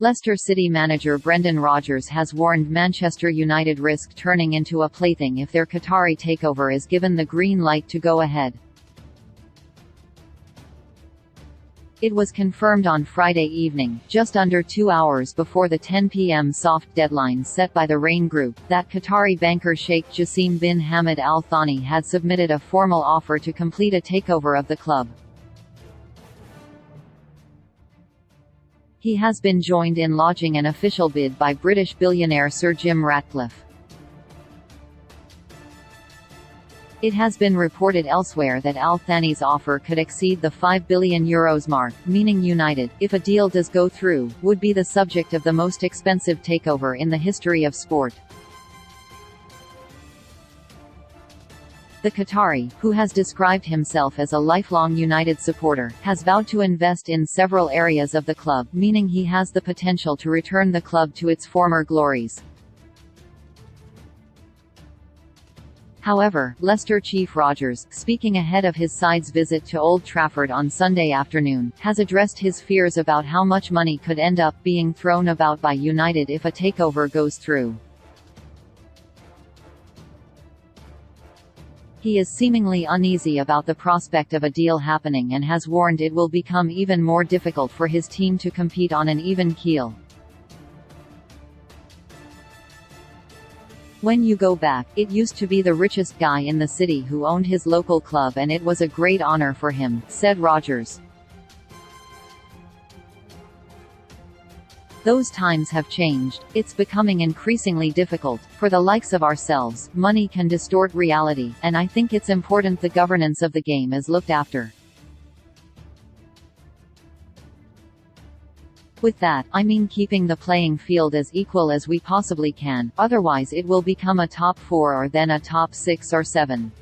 Leicester City manager Brendan Rodgers has warned Manchester United risk turning into a plaything if their Qatari takeover is given the green light to go ahead. It was confirmed on Friday evening, just under 2 hours before the 10 p.m. soft deadline set by the Rain Group, that Qatari banker Sheikh Jassim bin Hamad Al Thani had submitted a formal offer to complete a takeover of the club. He has been joined in lodging an official bid by British billionaire Sir Jim Ratcliffe. It has been reported elsewhere that Al Thani's offer could exceed the €5 billion mark, meaning United, if a deal does go through, would be the subject of the most expensive takeover in the history of sport. The Qatari, who has described himself as a lifelong United supporter, has vowed to invest in several areas of the club, meaning he has the potential to return the club to its former glories. However, Leicester chief Rodgers, speaking ahead of his side's visit to Old Trafford on Sunday afternoon, has addressed his fears about how much money could end up being thrown about by United if a takeover goes through. He is seemingly uneasy about the prospect of a deal happening and has warned it will become even more difficult for his team to compete on an even keel. "When you go back, it used to be the richest guy in the city who owned his local club and it was a great honor for him," said Rodgers. "Those times have changed. It's becoming increasingly difficult. For the likes of ourselves, money can distort reality, and I think it's important the governance of the game is looked after. With that, I mean keeping the playing field as equal as we possibly can, otherwise it will become a top 4 or then a top 6 or 7.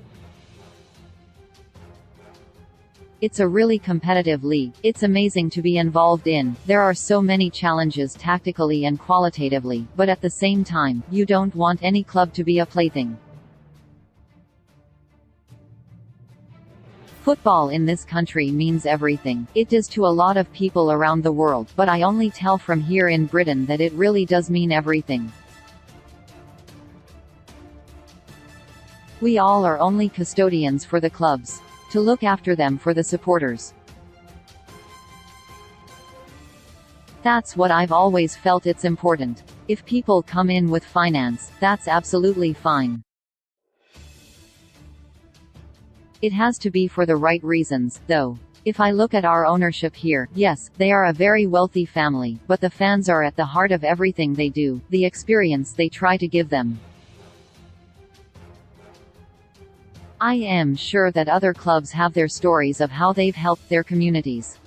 It's a really competitive league. It's amazing to be involved in. There are so many challenges tactically and qualitatively, but at the same time, you don't want any club to be a plaything. Football in this country means everything. It does to a lot of people around the world, but I only tell from here in Britain that it really does mean everything. We all are only custodians for the clubs. To look after them for the supporters. That's what I've always felt it's important. If people come in with finance, that's absolutely fine. It has to be for the right reasons, though. If I look at our ownership here, yes, they are a very wealthy family, but the fans are at the heart of everything they do, the experience they try to give them. I am sure that other clubs have their stories of how they've helped their communities.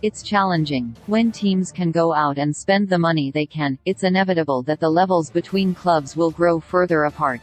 It's challenging. When teams can go out and spend the money they can, it's inevitable that the levels between clubs will grow further apart.